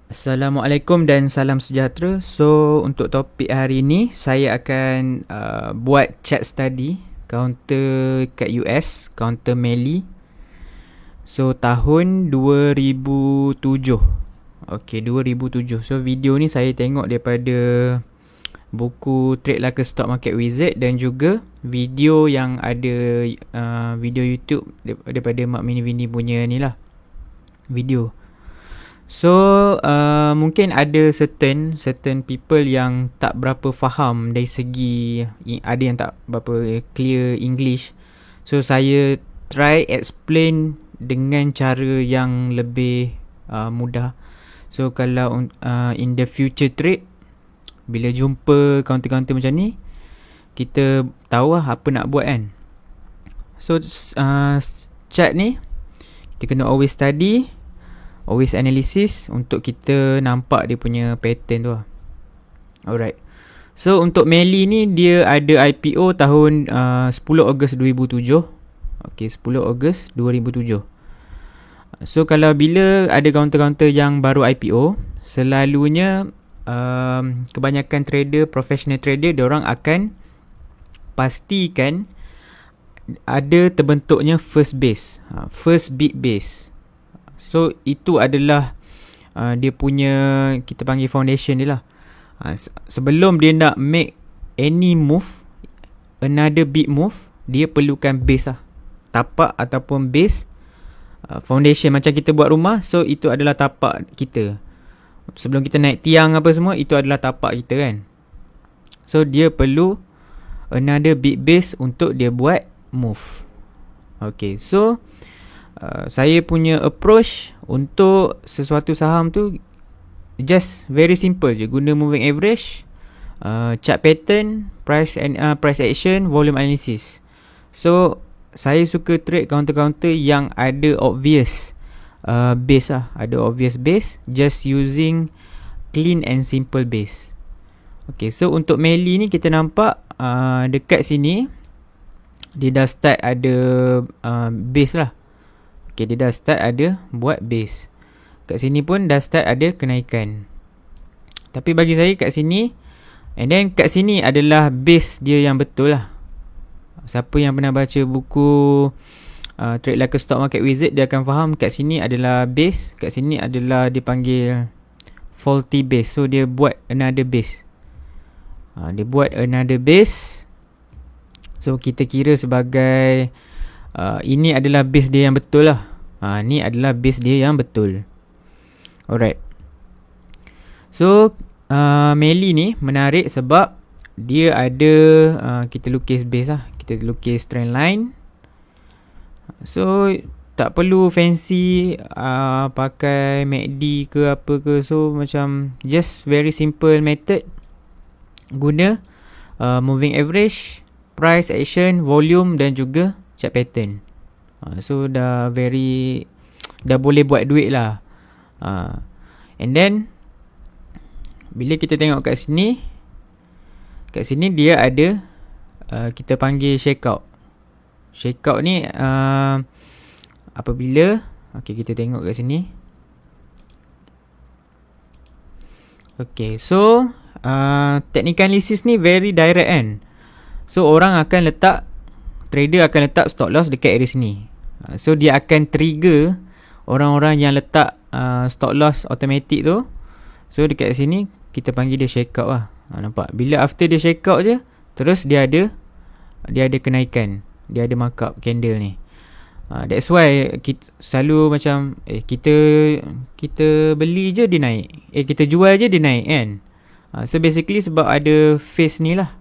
Assalamualaikum dan salam sejahtera. So, untuk topik hari ini, saya akan buat chat study counter kat US, counter Melly. So, tahun 2007. Okay, 2007. So, video ni saya tengok daripada buku Trade Like a Stock Market Wizard dan juga video yang ada video YouTube daripada Mak Mini Vini punya ni lah, video. So mungkin ada certain people yang tak berapa faham dari segi, ada yang tak berapa clear English. So saya try explain dengan cara yang lebih mudah. So kalau in the future trade, bila jumpa counter-counter macam ni, kita tahu lah apa nak buat kan. So chart ni kita kena always study, always analysis untuk kita nampak dia punya pattern tu lah. Alright. So untuk Melly ni, dia ada IPO tahun 10 Ogos 2007. Okay, 10 Ogos 2007. So kalau bila ada counter-counter yang baru IPO, selalunya kebanyakan trader, professional trader, diorang akan pastikan ada terbentuknya first base, first big base. So itu adalah dia punya, kita panggil foundation dia lah. Sebelum dia nak make any move, another big move, dia perlukan base lah, tapak ataupun base, foundation. Macam kita buat rumah, so itu adalah tapak kita. Sebelum kita naik tiang apa semua, itu adalah tapak kita kan. So dia perlu another big base untuk dia buat move. Okay, so saya punya approach untuk sesuatu saham tu just very simple je. Guna moving average, chart pattern, price action, volume analysis. So saya suka trade counter-counter yang ada obvious base lah. Ada obvious base, just using clean and simple base. Okay, so untuk Melly ni kita nampak dekat sini dia dah start ada base lah. Okay, dia dah start ada buat base. Kat sini pun dah start ada kenaikan. Tapi bagi saya kat sini, and then kat sini adalah base dia yang betul lah. Siapa yang pernah baca buku Trade Like a Stock Market Wizard, dia akan faham kat sini adalah base, kat sini adalah dipanggil faulty base. So dia buat another base. Dia buat another base. So kita kira sebagai ini adalah base dia yang betul lah. Ni adalah base dia yang betul. Alright. So Melly ni menarik sebab dia ada kita lukis base lah. Kita lukis trend line. So tak perlu fancy pakai MACD ke apa ke. So macam just very simple method. Guna moving average, price action, volume dan juga chart pattern. So dah boleh buat duit lah. And then bila kita tengok kat sini dia ada kita panggil shakeout. Shakeout ni apabila, okay, kita tengok kat sini. Okay, so technical analysis ni very direct kan. So trader akan letak stop loss dekat area sini. So dia akan trigger orang-orang yang letak stop loss automatic tu. So dekat sini kita panggil dia shakeout lah. Nampak? Bila after dia shakeout je, terus dia ada kenaikan. Dia ada markup candle ni. That's why kita selalu macam kita beli je dia naik. Kita jual je dia naik kan. So basically sebab ada phase ni lah.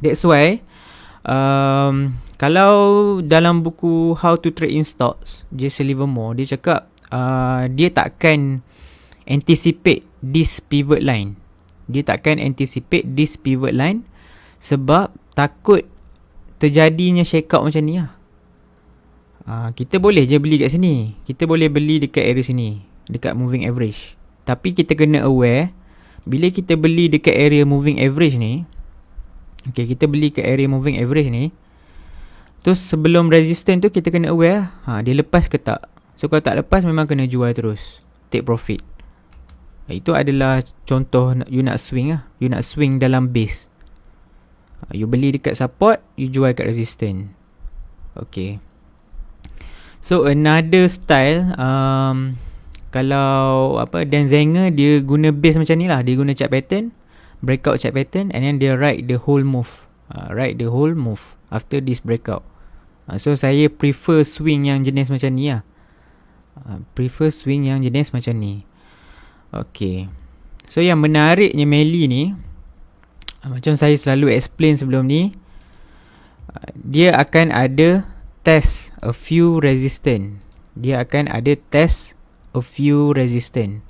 That's why kalau dalam buku How to Trade in Stocks, Jesse Livermore, dia cakap dia takkan anticipate this pivot line. Dia takkan anticipate this pivot line sebab takut terjadinya shakeout macam ni lah. Kita boleh je beli kat sini. Kita boleh beli dekat area sini, dekat moving average. Tapi kita kena aware, bila kita beli dekat area moving average ni, okay, kita beli kat area moving average ni, terus sebelum resistance tu kita kena aware dia lepas ke tak. So kalau tak lepas, memang kena jual terus, take profit. Itu adalah contoh you nak swing lah. You nak swing dalam base. You beli dekat support, you jual kat resistance. Okay. So another style, kalau Dan Zenger, dia guna base macam ni lah. Dia guna chart pattern, breakout chart pattern, and then dia ride the whole move. Ride the whole move after this breakout. So saya prefer swing yang jenis macam ni lah. Prefer swing yang jenis macam ni. Okay. So yang menariknya Melly ni, macam saya selalu explain sebelum ni, dia akan ada test a few resistance. Dia akan ada test a few resistance.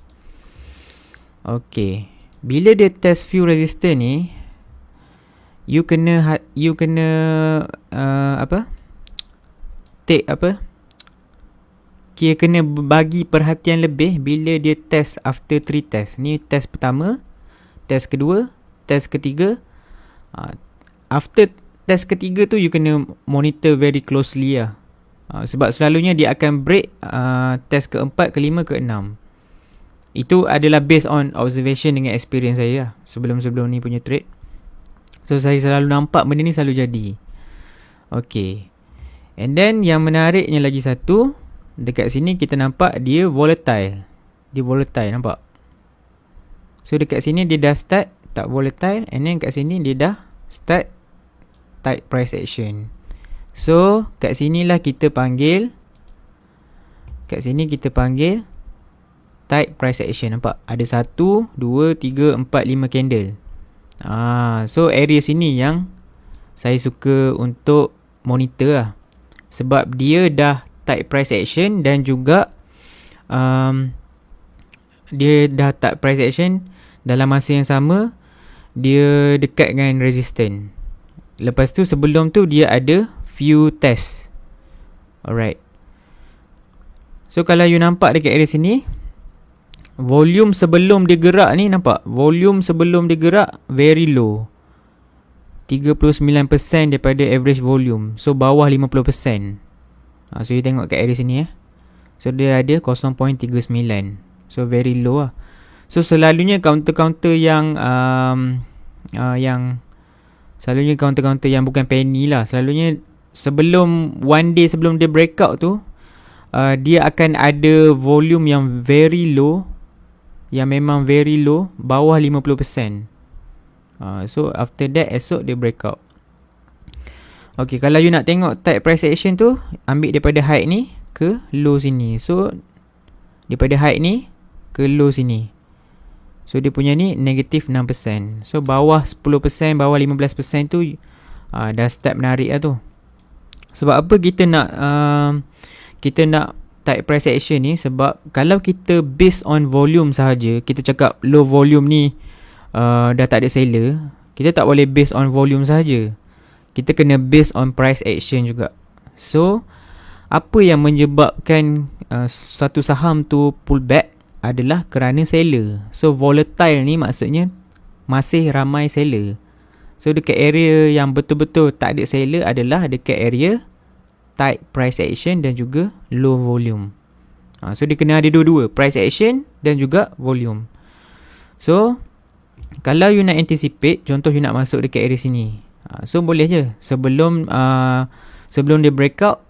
Okay. Bila dia test few resistance ni, you kena Kira kena bagi perhatian lebih bila dia test after 3 test. Ni test pertama, test kedua, test ketiga. After test ketiga tu you kena monitor very closely lah. Sebab selalunya dia akan break test keempat, kelima, keenam. Itu adalah based on observation dengan experience saya lah, sebelum-sebelum ni punya trade. So saya selalu nampak benda ni selalu jadi. Okay. And then yang menariknya lagi satu, dekat sini kita nampak dia volatile. Dia volatile, nampak? So dekat sini dia dah start tak volatile, and then kat sini dia dah start tight price action. So kat sinilah kita panggil, kat sini kita panggil tight price action. Nampak? Ada 1, 2, 3, 4, 5 candle. So area sini yang saya suka untuk monitor lah. Sebab dia dah tight price action, dan juga dia dah tight price action dalam masa yang sama dia dekat dengan resistance. Lepas tu sebelum tu dia ada few test. Alright. So kalau you nampak dekat area sini, volume sebelum dia gerak ni, nampak? Volume sebelum dia gerak very low, 39% daripada average volume. So bawah 50%. So you tengok kat area sini So dia ada 0.39. So very low lah. So selalunya counter-counter yang selalunya counter-counter yang bukan penny lah, selalunya sebelum one day sebelum dia breakout tu, dia akan ada volume yang very low, yang memang very low, bawah 50%. So after that esok dia breakout. Okay, kalau you nak tengok tight price action tu, ambil daripada high ni ke low sini. So daripada high ni ke low sini. So dia punya ni negatif 6%. So bawah 10%, bawah 15% tu dah start menarik lah tu. Sebab apa kita nak tight price action ni? Sebab kalau kita based on volume sahaja, kita cakap low volume ni dah tak ada seller, kita tak boleh based on volume sahaja. Kita kena based on price action juga. So apa yang menyebabkan satu saham tu pull back adalah kerana seller. So volatile ni maksudnya masih ramai seller. So dekat area yang betul-betul tak ada seller adalah dekat area tight price action dan juga low volume. So dia kena ada dua-dua, price action dan juga volume. So kalau you nak anticipate, contoh you nak masuk dekat area sini, so boleh je sebelum dia breakout,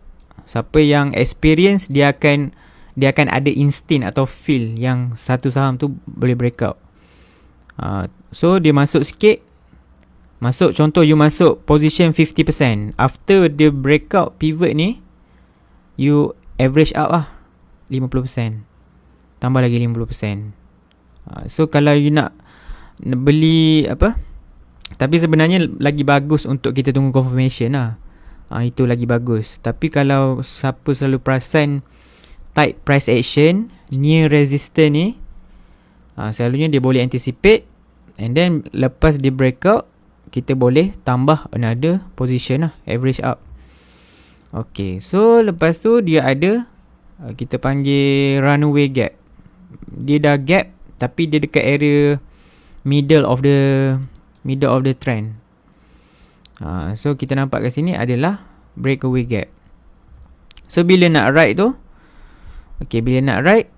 siapa yang experience dia akan ada instinct atau feel yang satu saham tu boleh breakout. So dia masuk sikit, contoh you masuk position 50%. After dia breakout pivot ni, you average out lah 50%, tambah lagi 50%. So kalau you nak beli tapi sebenarnya lagi bagus untuk kita tunggu confirmation lah. Itu lagi bagus. Tapi kalau siapa selalu perasan tight price action near resistance ni, selalunya dia boleh anticipate, and then lepas dia breakout, kita boleh tambah another position lah, average up. Okay, so lepas tu dia ada kita panggil runaway gap. Dia dah gap tapi dia dekat area middle of the trend. So kita nampak kat sini adalah breakaway gap. So bila nak ride tu, bila nak ride,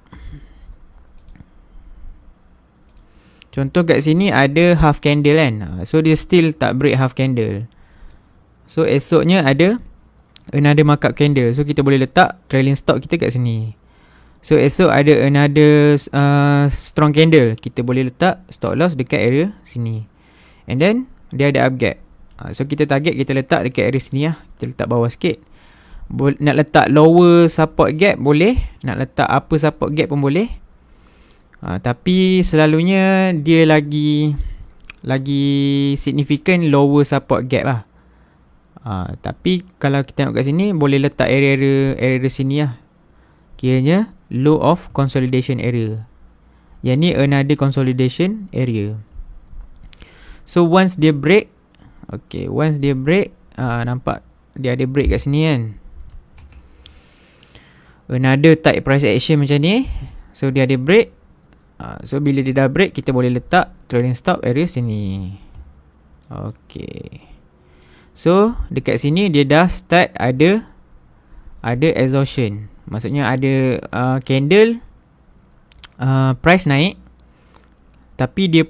Contoh kat sini ada half candle kan. So dia still tak break half candle. So esoknya ada another markup candle. So kita boleh letak trailing stop kita kat sini. So esok ada another strong candle. Kita boleh letak stop loss dekat area sini. And then dia ada up gap. So kita target kita letak dekat area sini lah. Kita letak bawah sikit. Nak letak lower support gap boleh. Nak letak upper support gap pun boleh. Tapi selalunya dia lagi significant lower support gap lah. Tapi kalau kita tengok kat sini, boleh letak area sini lah. Kiranya low of consolidation area. Yang ni another consolidation area. So once dia break, nampak dia ada break kat sini kan. Another type price action macam ni. So dia ada break. So bila dia dah break, kita boleh letak trailing stop area sini. Okay. So dekat sini dia dah start ada exhaustion. Maksudnya ada candle price naik, tapi dia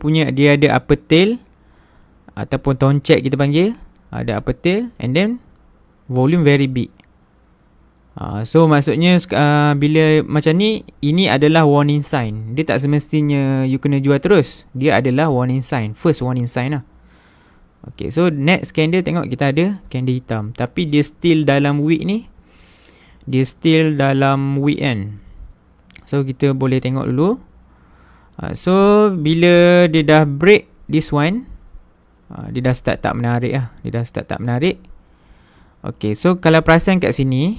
ada upper tail ataupun tone check kita panggil. Ada upper tail and then volume very big. So maksudnya bila macam ni, ini adalah warning sign. Dia tak semestinya you kena jual terus. Dia adalah warning sign, first warning sign lah. Okay, so next candle tengok kita ada candle hitam, tapi dia still dalam wick ni. Dia still dalam wick kan. So kita boleh tengok dulu. So bila dia dah break this one, dia dah start tak menarik lah. Okay, so kalau perasan kat sini,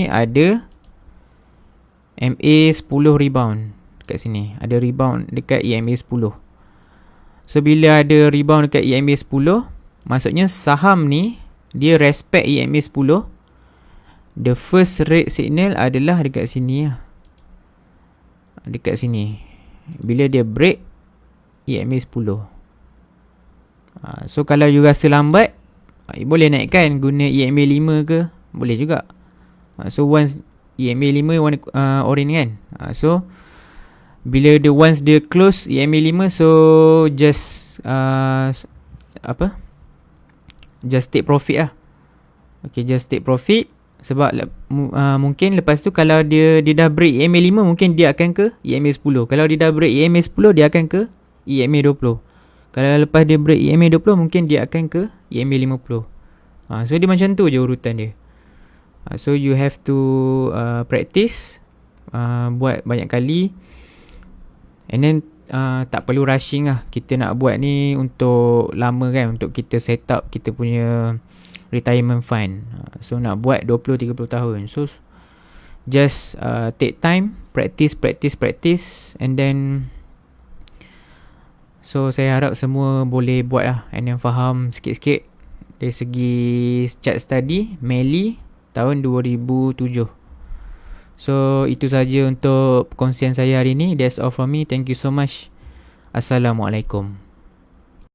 ada MA10 rebound kat sini. Ada rebound dekat EMA 10. So bila ada rebound dekat EMA 10, maksudnya saham ni dia respect EMA 10. The first red signal adalah dekat sini lah. Dekat sini. Bila dia break EMA 10. So kalau you rasa lambat, boleh naikkan guna EMA 5 ke. Boleh juga. So once EMA 5 warna orange kan. So bila once dia close EMA 5, so just just take profit lah. Okay, just take profit. Sebab mungkin lepas tu kalau dia dah break EMA 5, mungkin dia akan ke EMA 10. Kalau dia dah break EMA 10, dia akan ke EMA 20. Kalau lepas dia break EMA 20, mungkin dia akan ke EMA 50. So dia macam tu je urutan dia. So you have to practice, buat banyak kali. And then tak perlu rushing lah. Kita nak buat ni untuk lama kan, untuk kita set up kita punya retirement fund. So nak buat 20-30 tahun. So just take time, practice, and then so saya harap semua boleh buat lah, and then faham sikit-sikit dari segi chart study Melly tahun 2007. So itu saja untuk perkongsian saya hari ini. That's all from me. Thank you so much. Assalamualaikum.